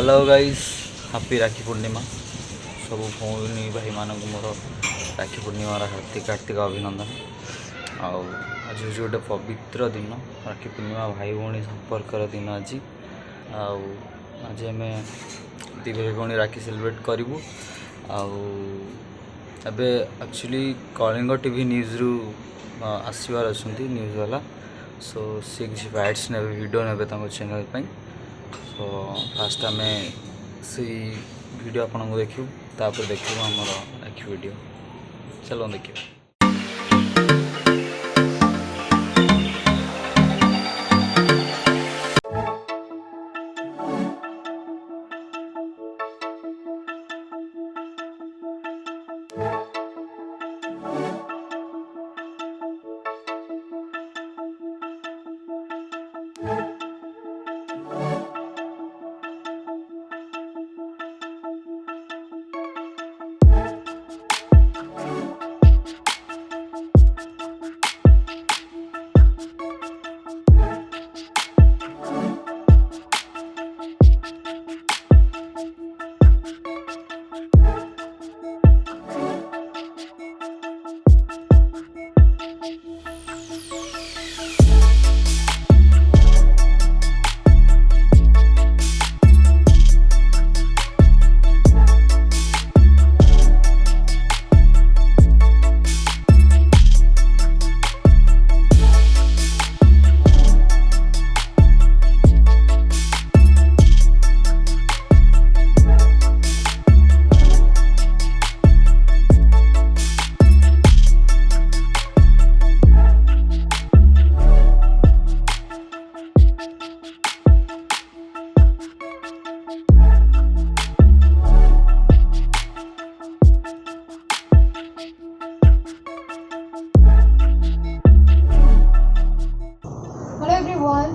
Hello guys, happy राखी पूर्णिमा। सब भौणी भाई मानक मोर राखी पूर्णिमार हार्दिक हार्दिक अभिनंदन। आज हूँ गोटे पवित्र दिन, राखी पूर्णिमा भाई भौणी संपर्कर दिन। आज आम दी भाई भौणी राखी सेलिब्रेट करूँ। आबे एक्चुअली कलिंग टीवी न्यूज रु आसबार अच्छा न्यूज वाला, सो सी किसी फाइट्स ने वीडियो ने चैनल पर। सो फास्ट आम से वीडियो आपको देखू, तापर देखू आमर राखी वीडियो। चलो देखिए।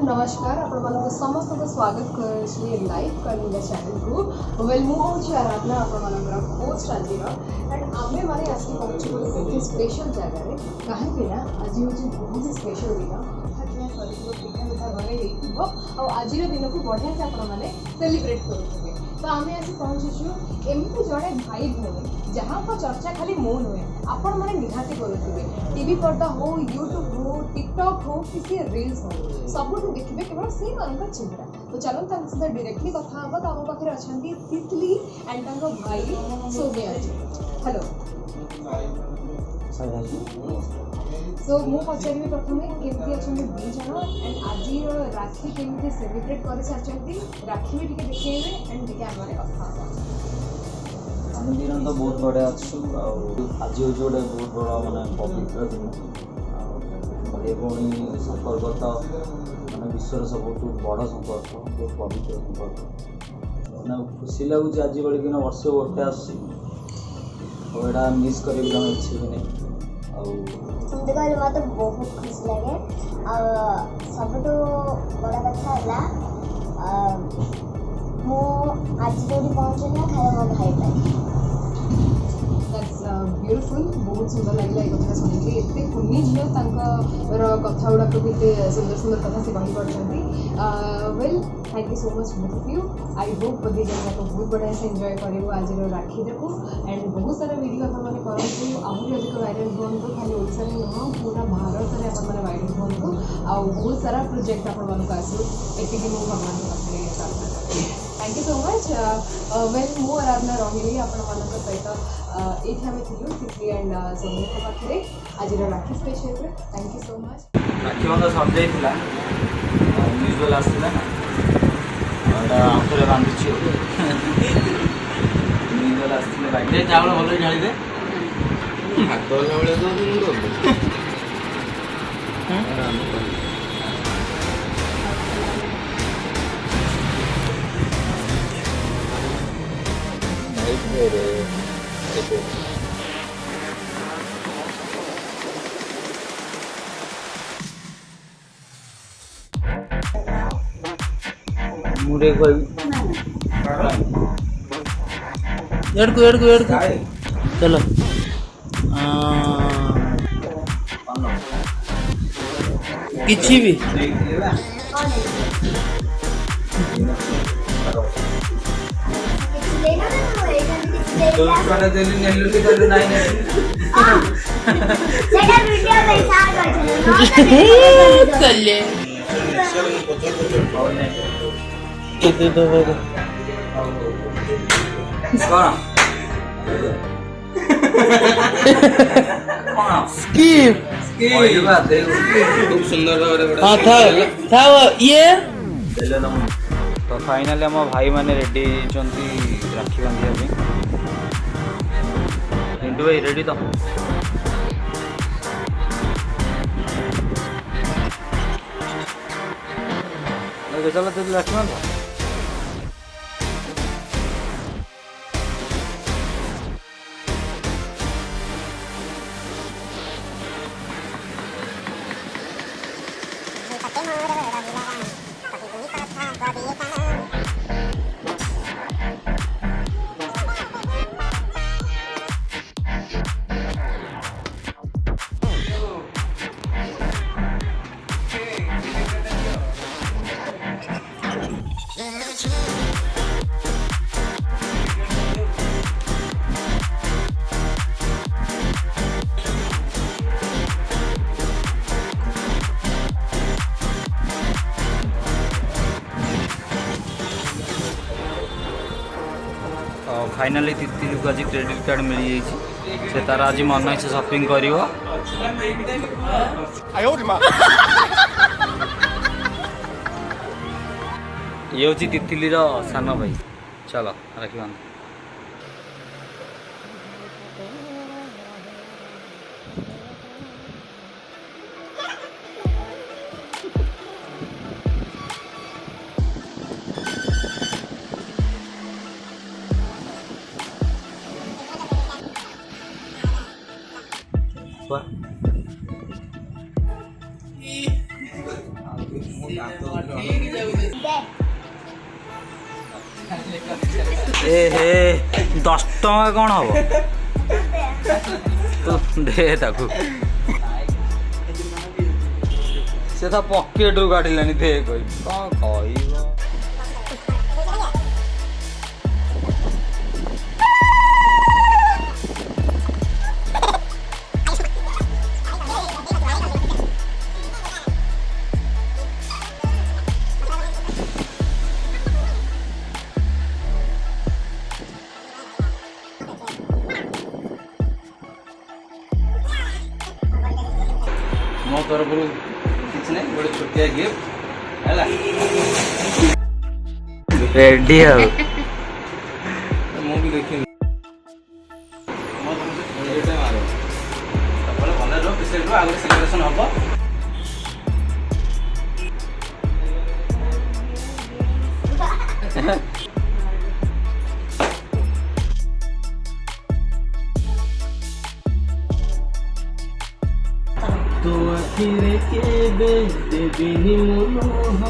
नमस्कार, आपण समस्त को स्वागत कर लाइव कर चैनल को। वेल मुझे आराधना आपण होस्ट आज एंड आमे माने आसिक पहुँचे गोटे स्पेशल जगह कहीं आज हूँ बहुत स्पेशल दिन। पिठा पिठा घर आज दिन को बढ़िया से आपने सेलिब्रेट करेंगे। तो आम आसी पहुँचीचु एमती जड़े भाई भौणी जहाँ को चर्चा खाली मो नुहे, आपण मैंने निहाती करुवे। टीवी पर्दा हो, यूट्यूब हो, टिकटॉक हो, किसी रील्स हो, सब देखिए केवल से मान चेहरा। तो चलो सहित डायरेक्टली कथा हम। तो आम पाखे अच्छा तितली एंड भाई सौम्या जी। हेलो। सो मु पचारि प्रथम केमती अच्छा दी जन एंड आज राखी केमती सेलिब्रेट कर सारी राखी भी टे देखेबे एंड टे आम कथा। आम दिन तो बहुत बढ़िया अच्छु। आज हूँ गोटे बहुत बड़ा मानने पवित्र दिन। भाई भौणी संपर्क तो मैंने विश्वर सब बड़ संपर्क, बहुत पवित्र संपर्क। मैंने खुशी लगुच आज बड़े दिन वर्ष गोटे आसा मिस कर इच्छा भी नहीं। सुनते कहले मत बहुत खुशी लगे। सब बड़ा कथा है मु आज जो पहुँचे ना खाए मो भाई पाई। ब्यूटीफुल, बहुत सुंदर लगे ये कथा शुणिक। एत कुनी झील कथा गुड़ाक भी सुंदर सुंदर कथा से कही party. Well thank you so much both of you. I hope दी जन बहुत बढ़िया से एंजॉय करूँ आज राखी देखो एंड बहुत सारा वीडियो आपने करूँ आहरी अधिक वायरल हूँ। खाली ओडिशा नुह पूरा भारत में आपने वायरल हूँ। आ बहुत सारा प्रोजेक्ट आपको आसू एति मु भगवान पाखे प्रार्थना करें। Thank you so much. Well मु आराधना रही आपण सहित ये आम थी तितली एंड सौम्या पाखे आज Rakhi special. Thank you so much. Rakhi बंध सर जाइला न्यूज वाला आसला ना आउे बांधुची न्यूज वाला आसते बाइक चावल भल ढाली दे हाथ वाला बेले मुझे एड़को चलो किसी भी ଛୁଆଟା ଦେଲି ନେଲୁ କି କହିଲୁ ନାଇଁ ନେଲି କଣ स्किप खूब सुंदर हाँ था वो ये तो फाइनाली आम भाई मैंने रेडी राखी बांधिया पिंटू भाई रेडी तो चलो तो राखी बांध फाइनाली तितली को आज क्रेडिट कार्ड मिल जाइए से तार आज मन इच्छा शॉपिंग कर ये हूँ तितली सान भाई चलो राखी बांध ए हे 10 टଙ୍କା कौन हम तो दे ताकू से तो पॉकेट रू काढिलानी दे कोई कौन कहइबो मो तरफ किसी नहीं गोटे छोटिया गिफ्ट है रेडी है मुझे देखी सेलिब्रेशन हम तो आखिरे केबे देबिनी मोह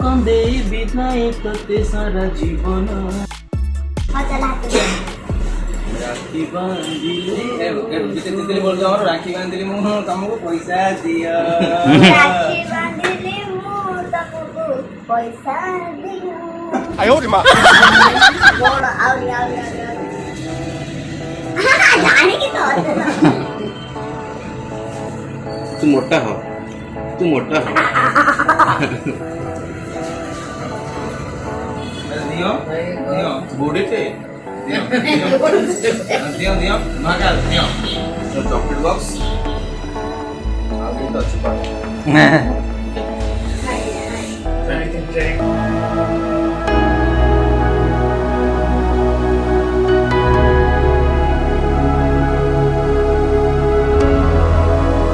कंदेई बिनाई तते सारा जीवन राखी बांधिले तितली बोल जाओ राखी बांधिली मु तुमको पैसा दिया राखी बांधिले मु तुमको पैसा दियो आयो रे मां बोल आउरी जाने की तो तू मोटा हो दियो दियो बूढ़ी थे दियो महाकाल दियो चॉकलेट बॉक्स आगे तो अच्छी बात